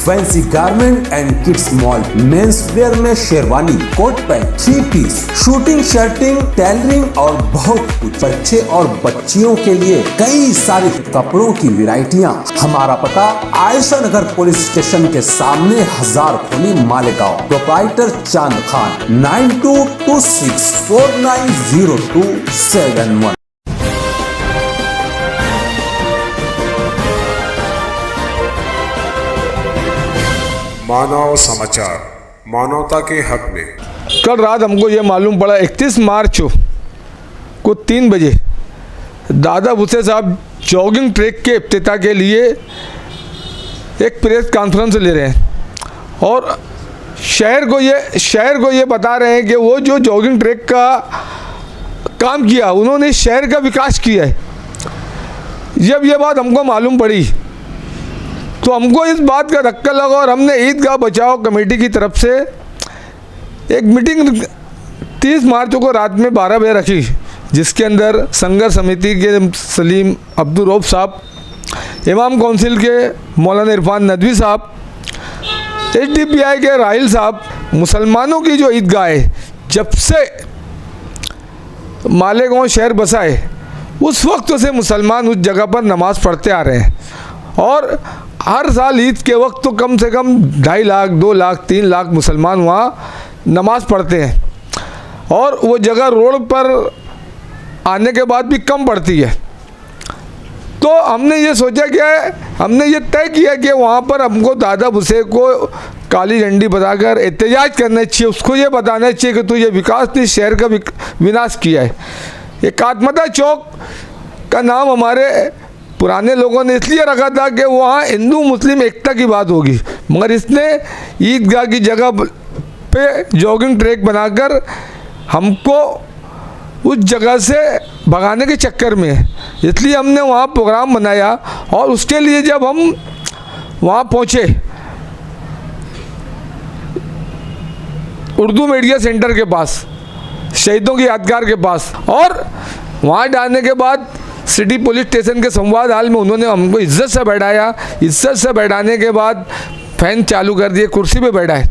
Fancy garment and kids mall, men's wear में sherwani, coat pant, 3 piece, suiting, shirting, tailoring और बहुत कुछ। बच्चे और बच्चियों के लिए कई सारे कपड़ों की वैरायटियां। हमारा पता आयशा नगर पुलिस स्टेशन के सामने, हजार खोली, मालेगांव। प्रोप्राइटर चांद खान, 9226490271। मानव समाचार, मानवता के हक में। कल रात हमको ये मालूम पड़ा 31 मार्च को 3 बजे दादा भुसे साहब जॉगिंग ट्रैक के इफ्तिताह के लिए एक प्रेस कॉन्फ्रेंस ले रहे हैं और शहर को ये बता रहे हैं कि वो जो जॉगिंग ट्रैक का काम किया, उन्होंने शहर का विकास किया है। जब ये बात हमको मालूम पड़ी तो हमको इस बात का धक्का लगा और हमने ईदगाह बचाओ कमेटी की तरफ से एक मीटिंग 30 मार्च को रात में 12 बजे रखी, जिसके अंदर संघर्ष समिति के सलीम अब्दुल रऊफ साहब, इमाम काउंसिल के मौलाना इरफान नदवी साहब, HDPI के राहिल साहब। मुसलमानों की जो ईदगाह है, जब से मालेगांव शहर बसा है उस वक्त से मुसलमान उस जगह पर नमाज़ पढ़ते आ रहे हैं और हर साल ईद के वक्त तो कम से कम 2.5 लाख, 2 लाख, 3 लाख मुसलमान वहाँ नमाज़ पढ़ते हैं और वो जगह रोड पर आने के बाद भी कम पड़ती है। तो हमने ये सोचा कि हमने ये तय किया कि वहाँ पर हमको दादा भुसे को काली झंडी बताकर एहतजाज करना चाहिए, उसको ये बताना चाहिए कि तू ये विकास नहीं, शहर का विनाश किया है। ये कातमता चौक का नाम हमारे पुराने लोगों ने इसलिए रखा था कि वहाँ हिंदू मुस्लिम एकता की बात होगी, मगर इसने ईदगाह की जगह पे जॉगिंग ट्रैक बनाकर हमको उस जगह से भगाने के चक्कर में, इसलिए हमने वहाँ प्रोग्राम बनाया। और उसके लिए जब हम वहाँ पहुँचे उर्दू मीडिया सेंटर के पास, शहीदों की यादगार के पास, और वहाँ डालने के बाद सिटी पुलिस स्टेशन के संवाद हाल में उन्होंने हमको इज्जत से बैठाया। इज्जत से बैठाने के बाद फैन चालू कर दिए, कुर्सी पे बैठाए,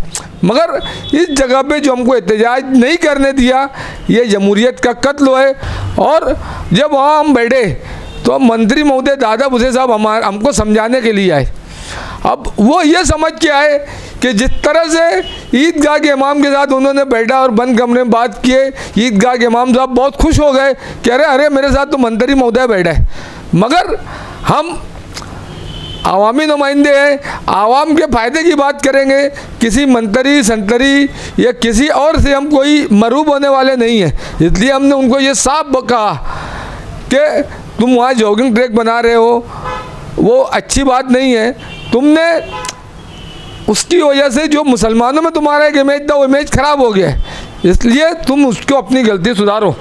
मगर इस जगह पे जो हमको एहतजाज नहीं करने दिया, ये जमहूरियत का कत्ल है। और जब वहाँ हम बैठे तो मंत्री महोदय दादा भुसे साहब हमको समझाने के लिए आए। अब वो ये समझ के आए कि जिस तरह से ईदगाह के इमाम के साथ उन्होंने बैठा और बंद कमरे में बात किए, ईदगाह के इमाम साहब बहुत खुश हो गए, कह रहे अरे मेरे साथ तो मंत्री महोदय बैठा है। मगर हम आवामी नुमाइंदे हैं, आवाम के फ़ायदे की बात करेंगे, किसी मंत्री संतरी या किसी और से हम कोई मरूब होने वाले नहीं हैं। इसलिए हमने उनको ये साफ कहा कि तुम वहाँ जॉगिंग ट्रैक बना रहे हो, वो अच्छी बात नहीं है। तुमने उसकी वजह से जो मुसलमानों में तुम्हारा एक इमेज था, वो इमेज ख़राब हो गया है, इसलिए तुम उसको अपनी गलती सुधारो।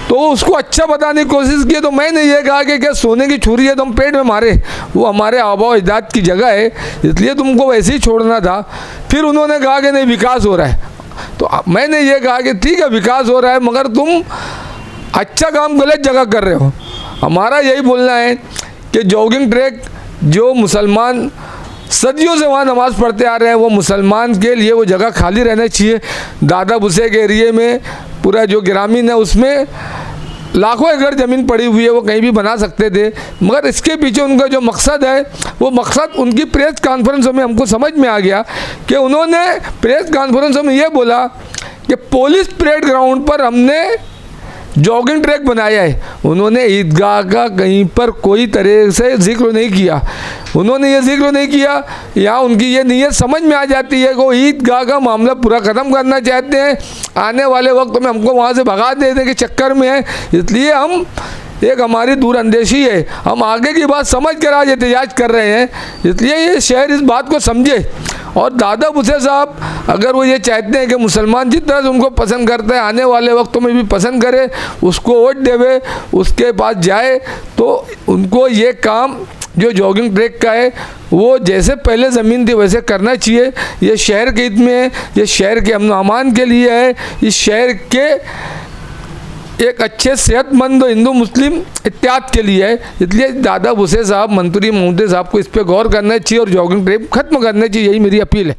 तो उसको अच्छा बताने की कोशिश की। तो मैंने ये कहा कि क्या सोने की छुरी है तो हम पेट में मारे, वो हमारे आबा अजदाद की जगह है, इसलिए तुमको वैसे ही छोड़ना था। फिर उन्होंने कहा कि नहीं विकास हो रहा है, तो मैंने ये कहा कि ठीक है विकास हो रहा है, मगर तुम अच्छा काम गलत जगह कर रहे हो। हमारा यही बोलना है कि जॉगिंग ट्रैक जो मुसलमान सदियों से वहाँ नमाज़ पढ़ते आ रहे हैं, वो मुसलमान के लिए वो जगह खाली रहना चाहिए। दादा भुसे के एरिए में पूरा जो ग्रामीण है उसमें लाखों एकड़ ज़मीन पड़ी हुई है, वो कहीं भी बना सकते थे, मगर इसके पीछे उनका जो मकसद है, वो मकसद उनकी प्रेस कॉन्फ्रेंसों में हमको समझ में आ गया कि उन्होंने प्रेस कॉन्फ्रेंसों में ये बोला कि पुलिस परेड ग्राउंड पर हमने जॉगिंग ट्रैक बनाया है। उन्होंने ईदगाह का कहीं पर कोई तरह से जिक्र नहीं किया। उन्होंने ये जिक्र नहीं किया, यहाँ उनकी ये नीयत समझ में आ जाती है कि वो ईदगाह का मामला पूरा ख़त्म करना चाहते हैं, आने वाले वक्त में हमको वहाँ से भगा देने के चक्कर में है। इसलिए हम एक हमारी दूरअंदेशी है, हम आगे की बात समझ कर आज एहतजाज कर रहे हैं। इसलिए ये शहर इस बात को समझे और दादा भुसे साहब अगर वो ये चाहते हैं कि मुसलमान जिस तरह से उनको पसंद करते हैं आने वाले वक्तों में भी पसंद करे, उसको वोट देवे, उसके पास जाए, तो उनको ये काम जो जॉगिंग ट्रैक का है वो जैसे पहले ज़मीन थी वैसे करना चाहिए। ये शहर के हित में है, ये शहर के अमन अमान के लिए है, इस शहर के एक अच्छे सेहतमंद हिंदू मुस्लिम इत्तेहाद के लिए है। इसलिए दादा भुसे साहब, मंत्री महोदय साहब को इस पर गौर करना चाहिए और जॉगिंग ट्रिप खत्म करना चाहिए, यही मेरी अपील है।